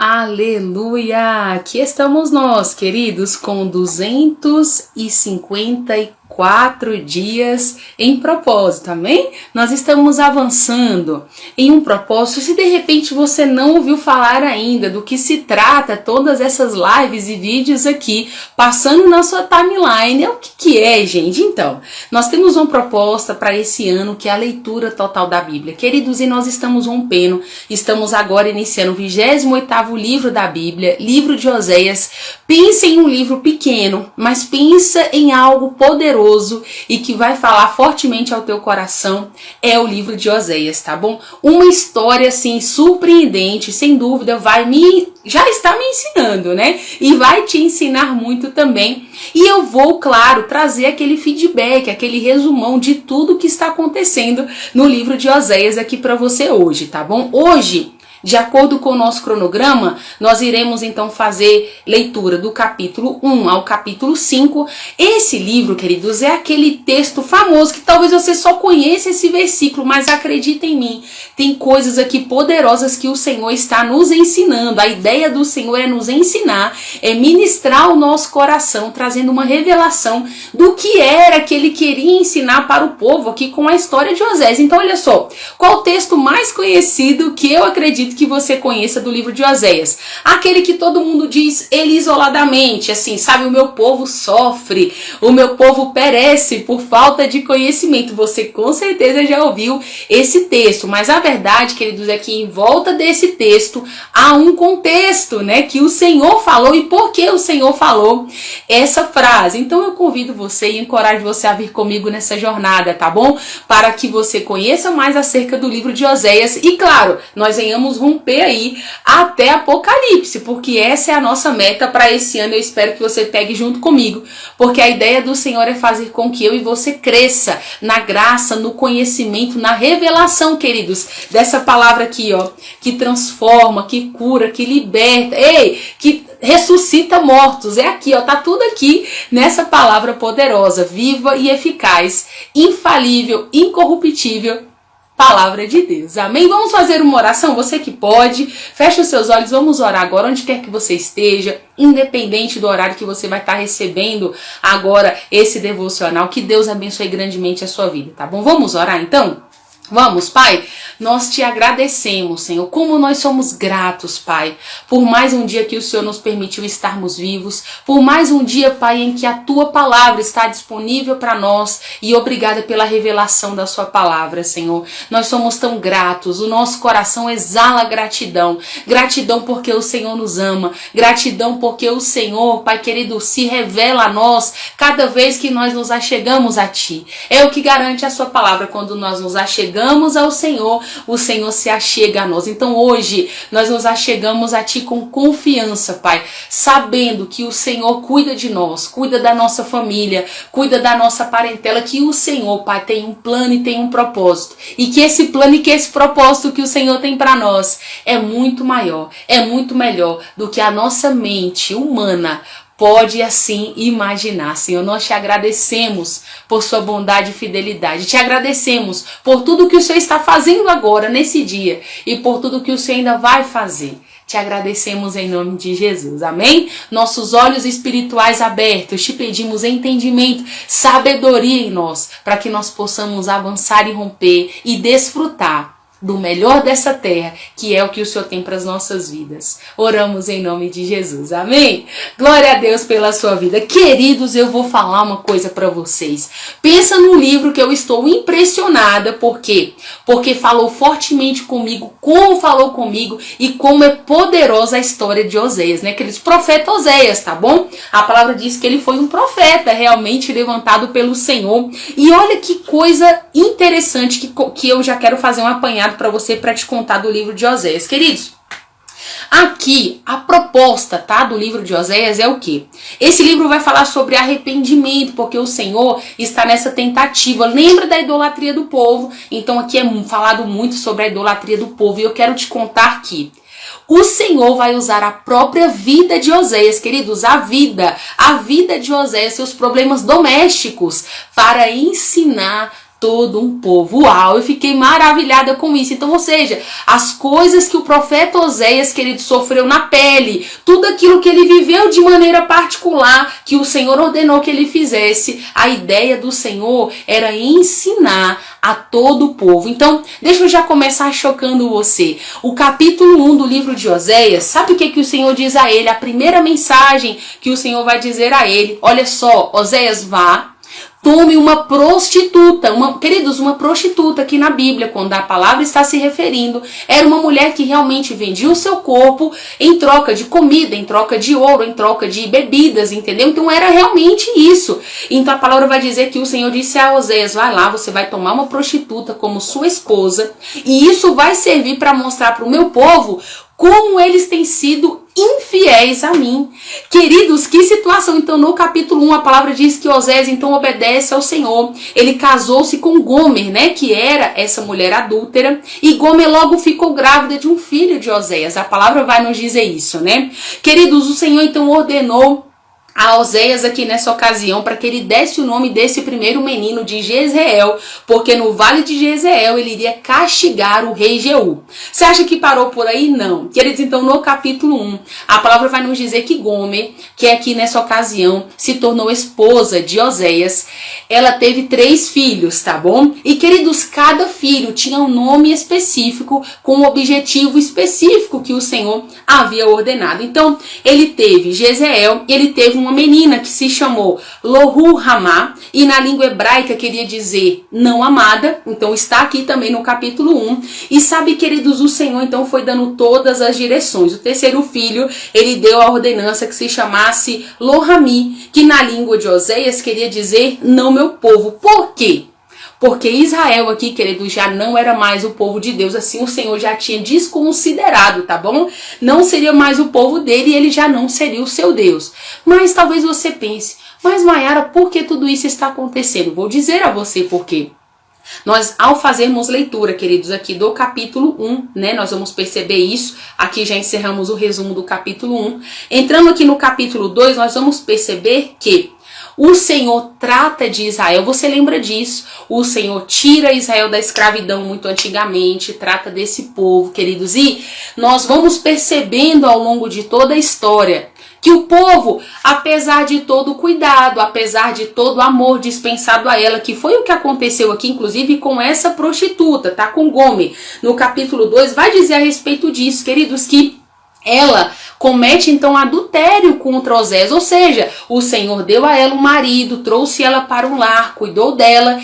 Aleluia! Aqui estamos nós, queridos, com 254 dias em propósito, amém? Nós estamos avançando em um propósito. Se de repente você não ouviu falar ainda do que se trata todas essas lives e vídeos aqui, passando na sua timeline, o que é, gente? Então, nós temos uma proposta para esse ano, que é a leitura total da Bíblia. Queridos, e nós estamos rompendo, estamos agora iniciando o 28º livro da Bíblia, livro de Oséias. Pense em um livro pequeno, mas pensa em algo poderoso e que vai falar fortemente ao teu coração. É o livro de Oséias, tá bom? Uma história assim surpreendente, sem dúvida, já está me ensinando, né? E vai te ensinar muito também. E eu vou, claro, trazer aquele feedback, aquele resumão de tudo que está acontecendo no livro de Oséias aqui para você hoje, tá bom? Hoje, de acordo com o nosso cronograma, nós iremos então fazer leitura do capítulo 1 ao capítulo 5. Esse livro, queridos, é aquele texto famoso que talvez você só conheça esse versículo, mas acredita em mim, tem coisas aqui poderosas que o Senhor está nos ensinando. A ideia do Senhor é nos ensinar, é ministrar o nosso coração, trazendo uma revelação do que era que ele queria ensinar para o povo aqui com a história de Oséias. Então, olha só, qual o texto mais conhecido que eu acredito que você conheça do livro de Oséias? Aquele que todo mundo diz ele isoladamente, assim, sabe, o meu povo sofre, o meu povo perece por falta de conhecimento. Você com certeza já ouviu esse texto, mas a verdade, queridos, é que em volta desse texto há um contexto, né, que o Senhor falou e por que o Senhor falou essa frase. Então eu convido você e encorajo você a vir comigo nessa jornada, tá bom? Para que você conheça mais acerca do livro de Oséias e, claro, nós venhamos romper aí até Apocalipse, porque essa é a nossa meta para esse ano. Eu espero que você pegue junto comigo, porque a ideia do Senhor é fazer com que eu e você cresça na graça, no conhecimento, na revelação, queridos, dessa palavra aqui, ó, que transforma, que cura, que liberta, que ressuscita mortos. É aqui, ó, tá tudo aqui nessa palavra poderosa, viva e eficaz, infalível, incorruptível, palavra de Deus, amém? Vamos fazer uma oração, você que pode, fecha os seus olhos, vamos orar agora, onde quer que você esteja, independente do horário que você vai estar recebendo agora esse devocional. Que Deus abençoe grandemente a sua vida, tá bom? Vamos orar então? Vamos, Pai, nós te agradecemos, Senhor, como nós somos gratos, Pai, por mais um dia que o Senhor nos permitiu estarmos vivos, por mais um dia, Pai, em que a Tua palavra está disponível para nós, e obrigada pela revelação da Sua palavra, Senhor. Nós somos tão gratos, o nosso coração exala gratidão, gratidão porque o Senhor nos ama, gratidão porque o Senhor, Pai querido, se revela a nós cada vez que nós nos achegamos a Ti. É o que garante a Sua palavra, quando nós nos achegamos ao Senhor, o Senhor se achega a nós. Então hoje nós nos achegamos a Ti com confiança, Pai, sabendo que o Senhor cuida de nós, cuida da nossa família, cuida da nossa parentela, que o Senhor, Pai, tem um plano e tem um propósito, e que esse plano e que esse propósito que o Senhor tem para nós é muito maior, é muito melhor do que a nossa mente humana pode assim imaginar. Senhor, nós te agradecemos por sua bondade e fidelidade. Te agradecemos por tudo que o Senhor está fazendo agora, nesse dia, e por tudo que o Senhor ainda vai fazer. Te agradecemos em nome de Jesus, amém? Nossos olhos espirituais abertos, te pedimos entendimento, sabedoria em nós, para que nós possamos avançar e romper e desfrutar do melhor dessa terra, que é o que o Senhor tem para as nossas vidas. Oramos em nome de Jesus, amém? Glória a Deus pela sua vida. Queridos, eu vou falar uma coisa para vocês. Pensa no livro que eu estou impressionada, por quê? Porque falou fortemente comigo, como falou comigo e como é poderosa a história de Oséias, né? Queridos, profeta Oséias, tá bom? A palavra diz que ele foi um profeta realmente levantado pelo Senhor. E olha que coisa interessante que eu já quero fazer um apanhado para você, para te contar do livro de Oséias. Queridos, aqui a proposta, tá, do livro de Oséias é o quê? Esse livro vai falar sobre arrependimento, porque o Senhor está nessa tentativa. Lembra da idolatria do povo? Então aqui é falado muito sobre a idolatria do povo, e eu quero te contar aqui. O Senhor vai usar a própria vida de Oséias, queridos, a vida de Oséias, seus problemas domésticos, para ensinar todo um povo. Uau, eu fiquei maravilhada com isso. Então, ou seja, as coisas que o profeta Oséias, querido, sofreu na pele, tudo aquilo que ele viveu de maneira particular, que o Senhor ordenou que ele fizesse, a ideia do Senhor era ensinar a todo o povo. Então, deixa eu já começar chocando você. O capítulo 1 do livro de Oséias, sabe o que o Senhor diz a ele? A primeira mensagem que o Senhor vai dizer a ele, olha só, Oséias, vá, tome uma prostituta, queridos, uma prostituta aqui na Bíblia, quando a palavra está se referindo, era uma mulher que realmente vendia o seu corpo em troca de comida, em troca de ouro, em troca de bebidas, entendeu? Então era realmente isso. Então a palavra vai dizer que o Senhor disse a Oséias, vai lá, você vai tomar uma prostituta como sua esposa, e isso vai servir para mostrar para o meu povo como eles têm sido infiéis a mim. Queridos, que situação. Então no capítulo 1 a palavra diz que Oséias então obedece ao Senhor. Ele casou-se com Gomer, né, que era essa mulher adúltera, e Gomer logo ficou grávida de um filho de Oséias. A palavra vai nos dizer isso, né? Queridos, o Senhor então ordenou a Oséias aqui nessa ocasião para que ele desse o nome desse primeiro menino de Jezreel, porque no vale de Jezreel ele iria castigar o rei Jeú. Você acha que parou por aí? Não. Queridos, então no capítulo 1, a palavra vai nos dizer que Gomer, que aqui nessa ocasião se tornou esposa de Oséias, ela teve 3 filhos, tá bom? E queridos, cada filho tinha um nome específico, com um objetivo específico que o Senhor havia ordenado. Então, ele teve Jezreel, ele teve uma menina que se chamou Lohú-Ramá, e na língua hebraica queria dizer não amada, então está aqui também no capítulo 1. E sabe, queridos, o Senhor então foi dando todas as direções. O terceiro filho, ele deu a ordenança que se chamasse Lohami, que na língua de Oséias queria dizer não meu povo. Por quê? Porque Israel aqui, querido, já não era mais o povo de Deus, assim o Senhor já tinha desconsiderado, tá bom? Não seria mais o povo dele e ele já não seria o seu Deus. Mas talvez você pense, mas Maiara, por que tudo isso está acontecendo? Vou dizer a você por quê. Nós, ao fazermos leitura, queridos, aqui do capítulo 1, né, nós vamos perceber isso. Aqui já encerramos o resumo do capítulo 1. Entrando aqui no capítulo 2, nós vamos perceber que o Senhor trata de Israel, você lembra disso? O Senhor tira Israel da escravidão muito antigamente, trata desse povo, queridos. E nós vamos percebendo ao longo de toda a história que o povo, apesar de todo o cuidado, apesar de todo o amor dispensado a ela, que foi o que aconteceu aqui, inclusive com essa prostituta, tá? Com Gomer, no capítulo 2, vai dizer a respeito disso, queridos, que ela comete então adultério contra Oséias, ou seja, o Senhor deu a ela um marido, trouxe ela para um lar, cuidou dela,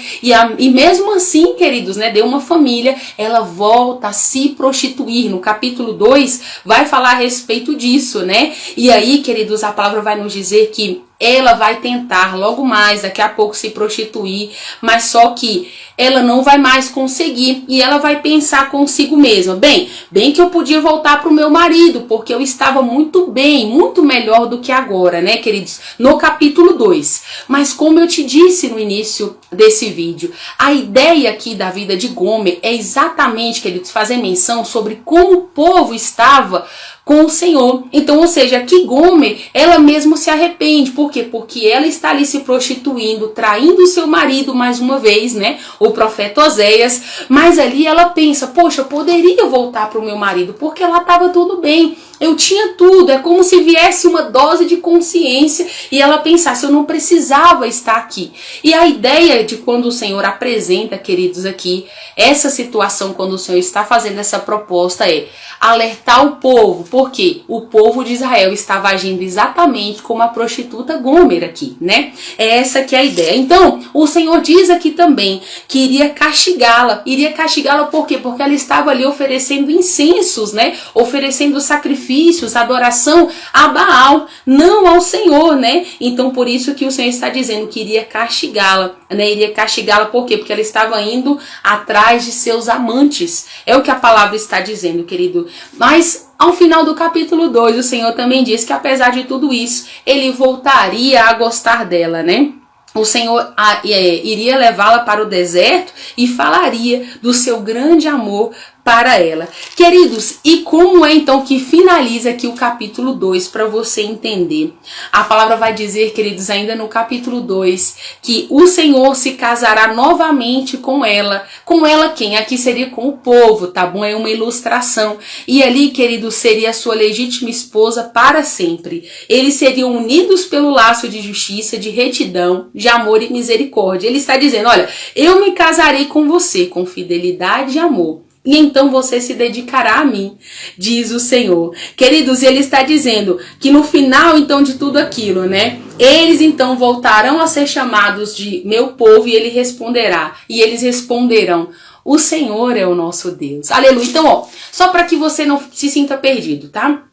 e mesmo assim, queridos, né, deu uma família, ela volta a se prostituir. No capítulo 2 vai falar a respeito disso, né? E aí, queridos, a palavra vai nos dizer que ela vai tentar logo mais, daqui a pouco, se prostituir, mas só que ela não vai mais conseguir e ela vai pensar consigo mesma, bem que eu podia voltar para o meu marido, porque eu estava muito bem, muito melhor do que agora, né, queridos? No capítulo 2. Mas como eu te disse no início desse vídeo, a ideia aqui da vida de Gomer é exatamente, queridos, fazer menção sobre como o povo estava com o Senhor. Então, ou seja, que Gomer, ela mesmo se arrepende. Por quê? Porque ela está ali se prostituindo, traindo seu marido mais uma vez, né? O profeta Oséias. Mas ali ela pensa, poxa, eu poderia voltar para o meu marido, porque lá estava tudo bem. Eu tinha tudo, é como se viesse uma dose de consciência e ela pensasse, eu não precisava estar aqui. E a ideia de quando o Senhor apresenta, queridos, aqui, essa situação, quando o Senhor está fazendo essa proposta, é alertar o povo, porque o povo de Israel estava agindo exatamente como a prostituta Gomer aqui, né? É essa que é a ideia. Então, o Senhor diz aqui também que iria castigá-la. Iria castigá-la por quê? Porque ela estava ali oferecendo incensos, né? Oferecendo sacrifícios, adoração a Baal, não ao Senhor, né? Então, por isso que o Senhor está dizendo que iria castigá-la, né? Iria castigá-la por quê? Porque ela estava indo atrás de seus amantes. É o que a palavra está dizendo, querido. Mas ao final do capítulo 2, o Senhor também diz que apesar de tudo isso, ele voltaria a gostar dela, né? O Senhor iria levá-la para o deserto e falaria do seu grande amor para ela. Queridos, e como é então que finaliza aqui o capítulo 2 para você entender? A palavra vai dizer, queridos, ainda no capítulo 2, que o Senhor se casará novamente com ela. Com ela quem? Aqui seria com o povo, tá bom? É uma ilustração. E ali, queridos, seria a sua legítima esposa para sempre. Eles seriam unidos pelo laço de justiça, de retidão, de amor e misericórdia. Ele está dizendo, olha, eu me casarei com você, com fidelidade e amor. E então você se dedicará a mim, diz o Senhor. Queridos, ele está dizendo que no final então de tudo aquilo, né? Eles então voltarão a ser chamados de meu povo e ele responderá. E eles responderão, o Senhor é o nosso Deus. Aleluia. Então, ó, só para que você não se sinta perdido, tá?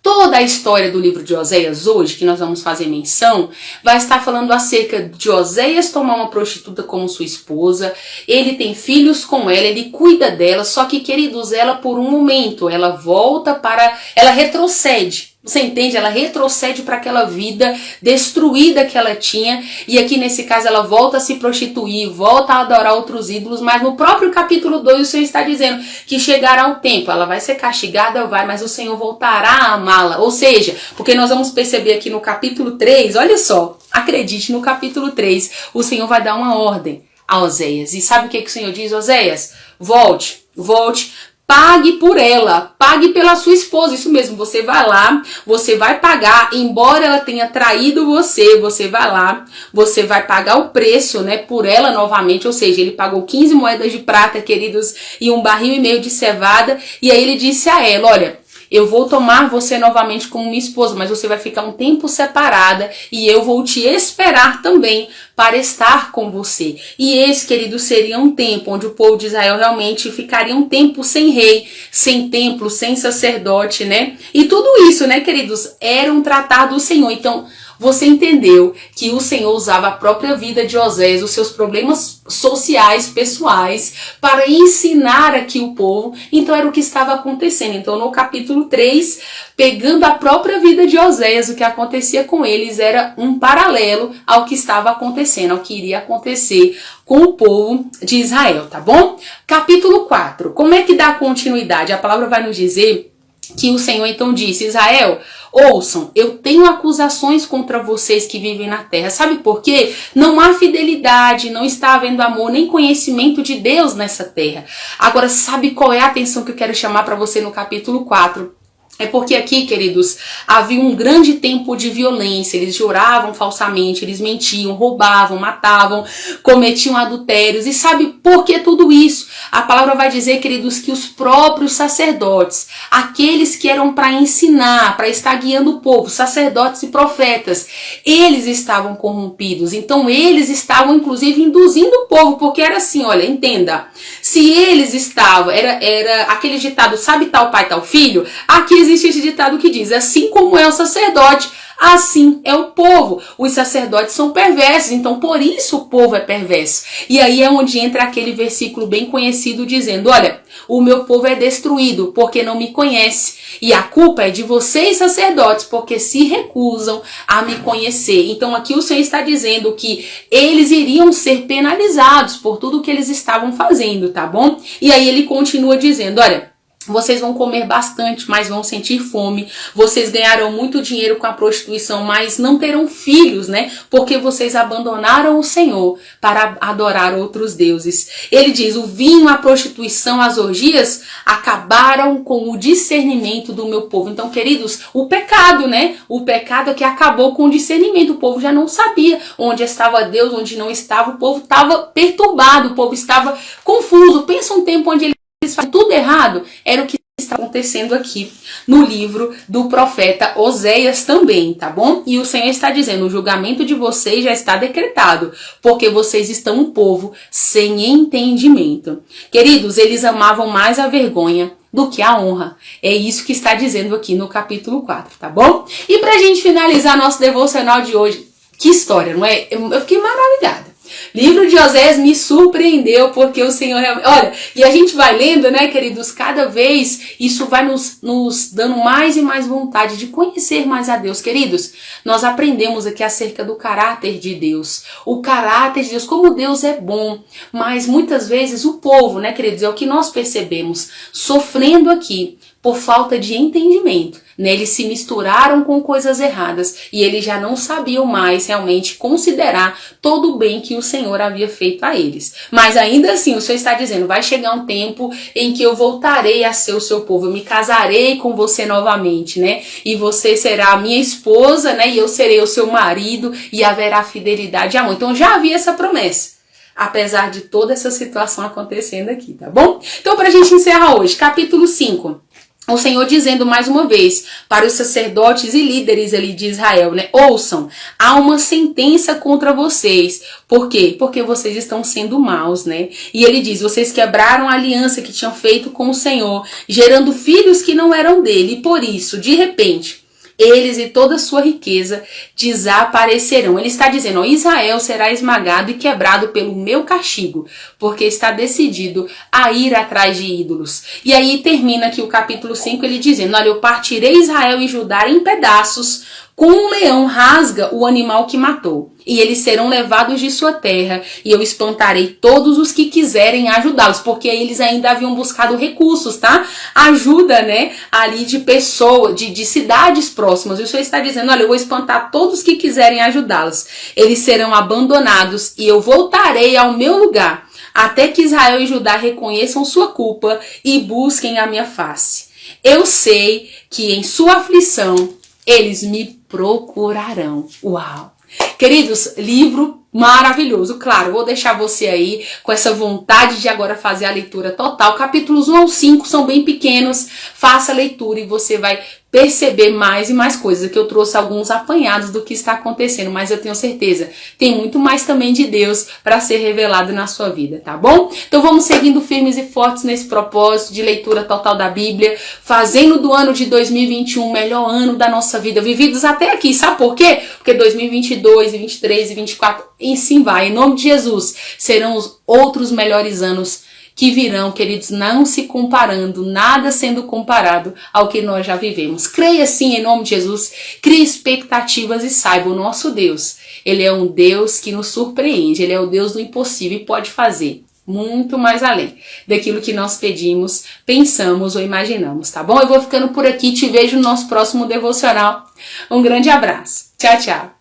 Toda a história do livro de Oséias hoje, que nós vamos fazer menção, vai estar falando acerca de Oséias tomar uma prostituta como sua esposa, ele tem filhos com ela, ele cuida dela, só que, queridos, ela por um momento, ela retrocede. Você entende? Ela retrocede para aquela vida destruída que ela tinha. E aqui nesse caso ela volta a se prostituir, volta a adorar outros ídolos. Mas no próprio capítulo 2 o Senhor está dizendo que chegará o tempo. Ela vai ser castigada, mas o Senhor voltará a amá-la. Ou seja, porque nós vamos perceber aqui no capítulo 3, olha só, acredite, no capítulo 3 o Senhor vai dar uma ordem a Oséias. E sabe o que o Senhor diz, Oséias? Volte. Pague por ela, pague pela sua esposa, isso mesmo, você vai lá, você vai pagar, embora ela tenha traído você vai lá, você vai pagar o preço, né, por ela novamente, ou seja, ele pagou 15 moedas de prata, queridos, e 1,5 barril de cevada, e aí ele disse a ela, olha, eu vou tomar você novamente como minha esposa, mas você vai ficar um tempo separada e eu vou te esperar também para estar com você. E esse, querido, seria um tempo onde o povo de Israel realmente ficaria um tempo sem rei, sem templo, sem sacerdote, né? E tudo isso, né, queridos, era um tratado do Senhor. Então, você entendeu que o Senhor usava a própria vida de Oséias, os seus problemas sociais, pessoais, para ensinar aqui o povo. Então era o que estava acontecendo. Então no capítulo 3, pegando a própria vida de Oséias, o que acontecia com eles era um paralelo ao que estava acontecendo, ao que iria acontecer com o povo de Israel, tá bom? Capítulo 4, como é que dá continuidade? A palavra vai nos dizer que o Senhor então disse, Israel, ouçam, eu tenho acusações contra vocês que vivem na terra. Sabe por quê? Não há fidelidade, não está havendo amor, nem conhecimento de Deus nessa terra. Agora, sabe qual é a atenção que eu quero chamar para você no capítulo 4? É porque aqui, queridos, havia um grande tempo de violência, eles juravam falsamente, eles mentiam, roubavam, matavam, cometiam adultérios. E sabe por que tudo isso? A palavra vai dizer, queridos, que os próprios sacerdotes, aqueles que eram para ensinar, para estar guiando o povo, sacerdotes e profetas, eles estavam corrompidos. Então eles estavam, inclusive, induzindo o povo, porque era assim, olha, entenda, se eles estavam, era aquele ditado, sabe tal pai, tal filho? Aqui existe esse ditado que diz, assim como é o sacerdote, assim é o povo. Os sacerdotes são perversos, então por isso o povo é perverso. E aí é onde entra aquele versículo bem conhecido dizendo, olha, o meu povo é destruído porque não me conhece. E a culpa é de vocês, sacerdotes, porque se recusam a me conhecer. Então aqui o Senhor está dizendo que eles iriam ser penalizados por tudo que eles estavam fazendo, tá bom? E aí ele continua dizendo, olha, vocês vão comer bastante, mas vão sentir fome. Vocês ganharão muito dinheiro com a prostituição, mas não terão filhos, né? Porque vocês abandonaram o Senhor para adorar outros deuses. Ele diz, o vinho, a prostituição, as orgias acabaram com o discernimento do meu povo. Então, queridos, o pecado, né? O pecado é que acabou com o discernimento. O povo já não sabia onde estava Deus, onde não estava. O povo estava perturbado, o povo estava confuso. Pensa um tempo onde eles fazem tudo errado, era o que está acontecendo aqui no livro do profeta Oséias também, tá bom? E o Senhor está dizendo, o julgamento de vocês já está decretado, porque vocês estão um povo sem entendimento. Queridos, eles amavam mais a vergonha do que a honra. É isso que está dizendo aqui no capítulo 4, tá bom? E pra gente finalizar nosso devocional de hoje, que história, não é? Eu fiquei maravilhada. Livro de Oséias me surpreendeu, porque o Senhor... Olha, e a gente vai lendo, né, queridos, cada vez isso vai nos dando mais e mais vontade de conhecer mais a Deus. Queridos, nós aprendemos aqui acerca do caráter de Deus. O caráter de Deus, como Deus é bom. Mas muitas vezes o povo, né, queridos, é o que nós percebemos, sofrendo aqui por falta de entendimento, né? Eles se misturaram com coisas erradas e eles já não sabiam mais realmente considerar todo o bem que o Senhor havia feito a eles. Mas ainda assim, o Senhor está dizendo, vai chegar um tempo em que eu voltarei a ser o seu povo, eu me casarei com você novamente, né? E você será a minha esposa, né? E eu serei o seu marido e haverá fidelidade e amor. Então já havia essa promessa, apesar de toda essa situação acontecendo aqui, tá bom? Então, pra gente encerrar hoje, capítulo 5. O Senhor dizendo mais uma vez para os sacerdotes e líderes ali de Israel, né? Ouçam, há uma sentença contra vocês. Por quê? Porque vocês estão sendo maus, né? E ele diz, vocês quebraram a aliança que tinham feito com o Senhor, gerando filhos que não eram dele. E por isso, de repente, eles e toda a sua riqueza desaparecerão. Ele está dizendo, ó, Israel será esmagado e quebrado pelo meu castigo, porque está decidido a ir atrás de ídolos. E aí termina aqui o capítulo 5, ele dizendo, olha, eu partirei Israel e Judá em pedaços, como um leão rasga o animal que matou. E eles serão levados de sua terra, e eu espantarei todos os que quiserem ajudá-los, porque eles ainda haviam buscado recursos, tá? Ajuda, né? Ali de pessoas, de cidades próximas. E o Senhor está dizendo, olha, eu vou espantar todos que quiserem ajudá-los. Eles serão abandonados, e eu voltarei ao meu lugar, até que Israel e Judá reconheçam sua culpa e busquem a minha face. Eu sei que em sua aflição eles me procurarão. Uau! Queridos, livro maravilhoso. Claro, vou deixar você aí com essa vontade de agora fazer a leitura total. Capítulos 1 ao 5 são bem pequenos. Faça a leitura e você vai perceber mais e mais coisas. Aqui eu trouxe alguns apanhados do que está acontecendo, mas eu tenho certeza, tem muito mais também de Deus para ser revelado na sua vida, tá bom? Então vamos seguindo firmes e fortes nesse propósito de leitura total da Bíblia, fazendo do ano de 2021 o melhor ano da nossa vida, vividos até aqui. Sabe por quê? Porque 2022, 2023 e 2024, e sim vai, em nome de Jesus, serão os outros melhores anos que virão, queridos, não se comparando, nada sendo comparado ao que nós já vivemos. Creia sim em nome de Jesus, crie expectativas e saiba, o nosso Deus, Ele é um Deus que nos surpreende, Ele é o Deus do impossível e pode fazer muito mais além daquilo que nós pedimos, pensamos ou imaginamos, tá bom? Eu vou ficando por aqui, te vejo no nosso próximo devocional. Um grande abraço. Tchau, tchau.